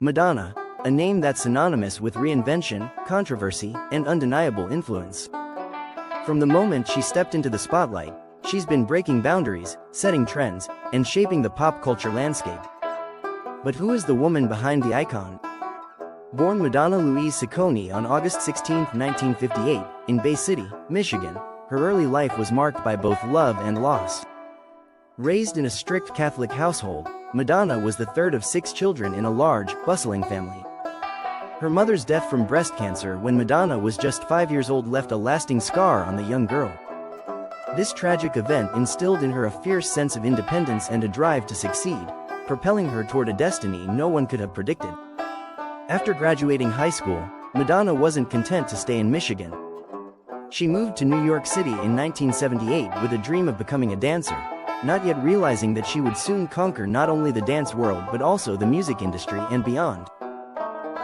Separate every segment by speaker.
Speaker 1: Madonna, a name that's synonymous with reinvention, controversy, and undeniable influence. From the moment she stepped into the spotlight, she's been breaking boundaries, setting trends, and shaping the pop culture landscape. But who is the woman behind the icon? Born Madonna Louise Ciccone on August 16, 1958, in Bay City, Michigan, her early life was marked by both love and loss. Raised in a strict Catholic household, Madonna was the third of 6 children in a large, bustling family. Her mother's death from breast cancer when Madonna was just 5 years old left a lasting scar on the young girl. This tragic event instilled in her a fierce sense of independence and a drive to succeed, propelling her toward a destiny no one could have predicted. After graduating high school, Madonna wasn't content to stay in Michigan. She moved to New York City in 1978 with a dream of becoming a dancer, not yet realizing that she would soon conquer not only the dance world but also the music industry and beyond.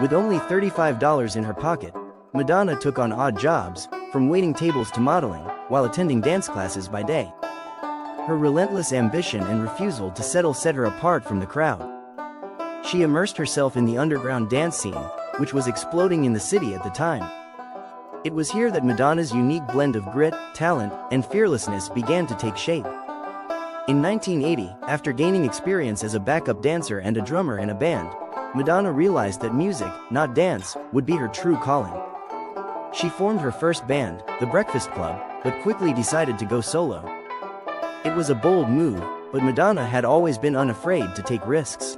Speaker 1: With only $35 in her pocket, Madonna took on odd jobs, from waiting tables to modeling, while attending dance classes by day. Her relentless ambition and refusal to settle set her apart from the crowd. She immersed herself in the underground dance scene, which was exploding in the city at the time. It was here that Madonna's unique blend of grit, talent, and fearlessness began to take shape. In 1980, after gaining experience as a backup dancer and a drummer in a band, Madonna realized that music, not dance, would be her true calling. She formed her first band, The Breakfast Club, but quickly decided to go solo. It was a bold move, but Madonna had always been unafraid to take risks.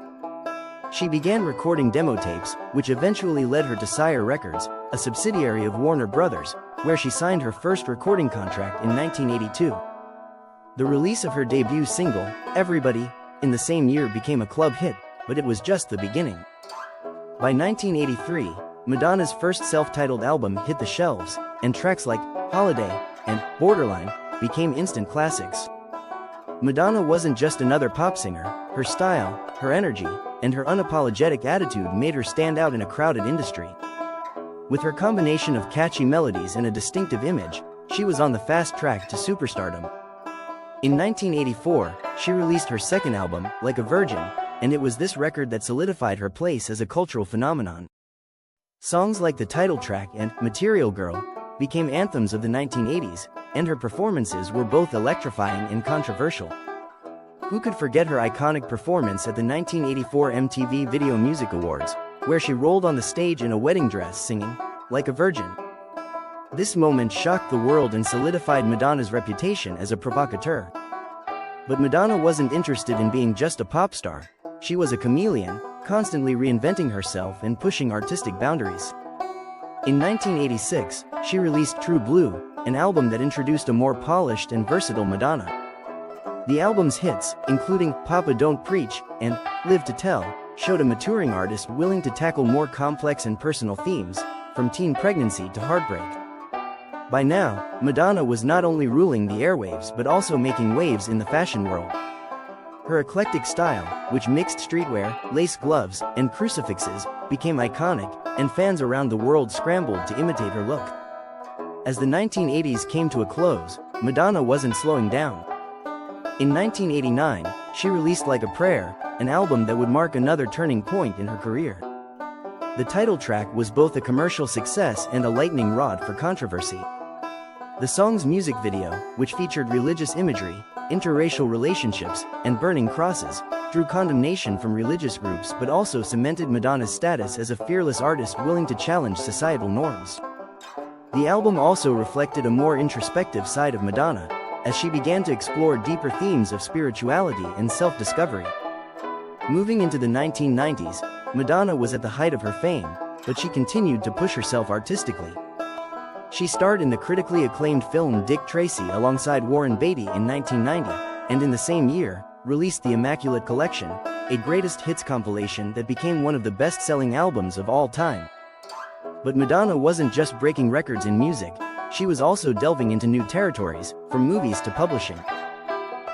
Speaker 1: She began recording demo tapes, which eventually led her to Sire Records, a subsidiary of Warner Brothers, where she signed her first recording contract in 1982. The release of her debut single, Everybody, in the same year became a club hit, but it was just the beginning. By 1983, Madonna's first self-titled album hit the shelves, and tracks like Holiday and Borderline became instant classics. Madonna wasn't just another pop singer. Her style, her energy, and her unapologetic attitude made her stand out in a crowded industry. With her combination of catchy melodies and a distinctive image, she was on the fast track to superstardom. In 1984, she released her second album, Like a Virgin, and it was this record that solidified her place as a cultural phenomenon. Songs like the title track and Material Girl became anthems of the 1980s, and her performances were both electrifying and controversial. Who could forget her iconic performance at the 1984 MTV Video Music Awards, where she rolled on the stage in a wedding dress singing, Like a Virgin? This moment shocked the world and solidified Madonna's reputation as a provocateur. But Madonna wasn't interested in being just a pop star. She was a chameleon, constantly reinventing herself and pushing artistic boundaries. In 1986, she released True Blue, an album that introduced a more polished and versatile Madonna. The album's hits, including Papa Don't Preach and Live to Tell, showed a maturing artist willing to tackle more complex and personal themes, from teen pregnancy to heartbreak. By now, Madonna was not only ruling the airwaves but also making waves in the fashion world. Her eclectic style, which mixed streetwear, lace gloves, and crucifixes, became iconic, and fans around the world scrambled to imitate her look. As the 1980s came to a close, Madonna wasn't slowing down. In 1989, she released Like a Prayer, an album that would mark another turning point in her career. The title track was both a commercial success and a lightning rod for controversy. The song's music video, which featured religious imagery, interracial relationships, and burning crosses, drew condemnation from religious groups but also cemented Madonna's status as a fearless artist willing to challenge societal norms. The album also reflected a more introspective side of Madonna, as she began to explore deeper themes of spirituality and self-discovery. Moving into the 1990s, Madonna was at the height of her fame, but she continued to push herself artistically. She starred in the critically acclaimed film Dick Tracy alongside Warren Beatty in 1990, and in the same year, released The Immaculate Collection, a greatest hits compilation that became one of the best-selling albums of all time. But Madonna wasn't just breaking records in music, she was also delving into new territories, from movies to publishing.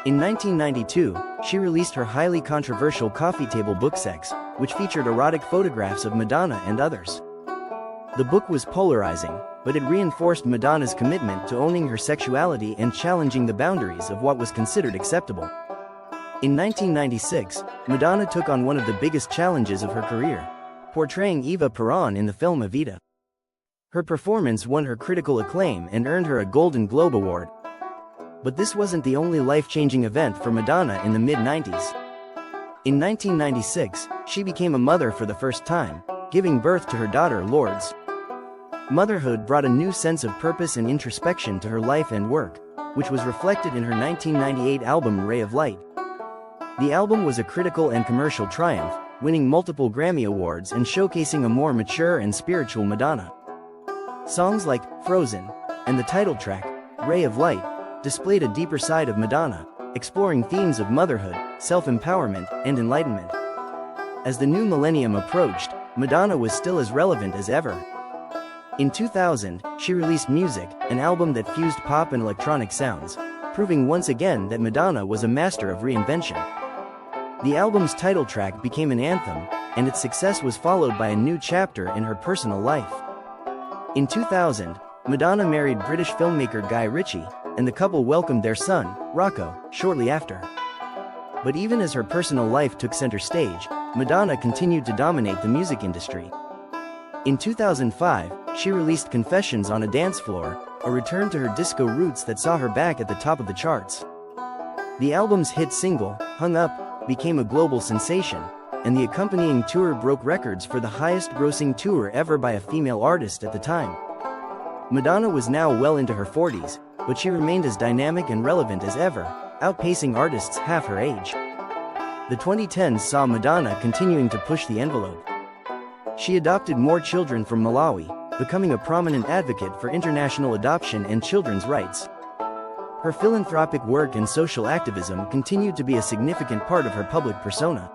Speaker 1: In 1992, she released her highly controversial coffee table book Sex, which featured erotic photographs of Madonna and others. The book was polarizing, but it reinforced Madonna's commitment to owning her sexuality and challenging the boundaries of what was considered acceptable. In 1996, Madonna took on one of the biggest challenges of her career. portraying Eva Peron in the film Evita. Her performance won her critical acclaim and earned her a Golden Globe Award. But this wasn't the only life-changing event for Madonna in the mid-90s. In 1996, she became a mother for the first time, giving birth to her daughter Lourdes. Motherhood brought a new sense of purpose and introspection to her life and work, which was reflected in her 1998 album Ray of Light. The album was a critical and commercial triumph, winning multiple Grammy Awards and showcasing a more mature and spiritual Madonna. Songs like Frozen and the title track, Ray of Light, displayed a deeper side of Madonna, exploring themes of motherhood, self-empowerment, and enlightenment. As the new millennium approached, Madonna was still as relevant as ever. In 2000, she released Music, an album that fused pop and electronic sounds, proving once again that Madonna was a master of reinvention. The album's title track became an anthem, and its success was followed by a new chapter in her personal life. In 2000, Madonna married British filmmaker Guy Ritchie, and the couple welcomed their son, Rocco, shortly after. But even as her personal life took center stage, Madonna continued to dominate the music industry. In 2005, she released Confessions on a Dance Floor, a return to her disco roots that saw her back at the top of the charts. The album's hit single, Hung Up, became a global sensation, and the accompanying tour broke records for the highest-grossing tour ever by a female artist at the time. Madonna was now well into her 40s, but she remained as dynamic and relevant as ever, outpacing artists half her age. The 2010s saw Madonna continuing to push the envelope. She adopted more children from Malawi, becoming a prominent advocate for international adoption and children's rights. Her philanthropic work and social activism continued to be a significant part of her public persona.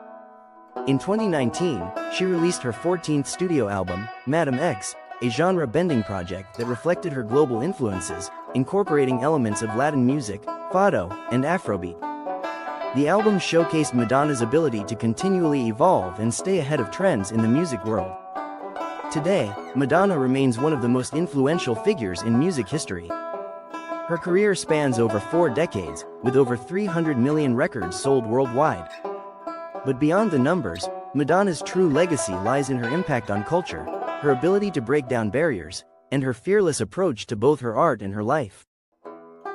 Speaker 1: In 2019, she released her 14th studio album, Madame X, a genre-bending project that reflected her global influences, incorporating elements of Latin music, fado, and Afrobeat. The album showcased Madonna's ability to continually evolve and stay ahead of trends in the music world. Today, Madonna remains one of the most influential figures in music history. Her career spans over 4 decades, with over 300 million records sold worldwide. But beyond the numbers, Madonna's true legacy lies in her impact on culture, her ability to break down barriers, and her fearless approach to both her art and her life.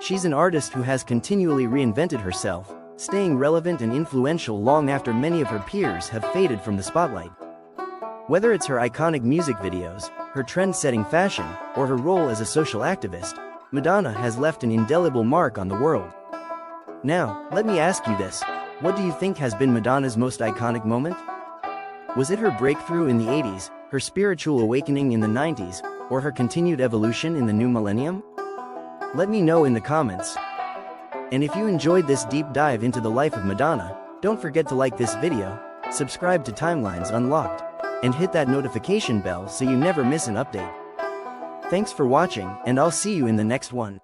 Speaker 1: She's an artist who has continually reinvented herself, staying relevant and influential long after many of her peers have faded from the spotlight. Whether it's her iconic music videos, her trend-setting fashion, or her role as a social activist, Madonna has left an indelible mark on the world. Now, let me ask you this. What do you think has been Madonna's most iconic moment? Was it her breakthrough in the 80s, her spiritual awakening in the 90s, or her continued evolution in the new millennium? Let me know in the comments. And if you enjoyed this deep dive into the life of Madonna, don't forget to like this video, subscribe to Timelines Unlocked, and hit that notification bell so you never miss an update. Thanks for watching, and I'll see you in the next one.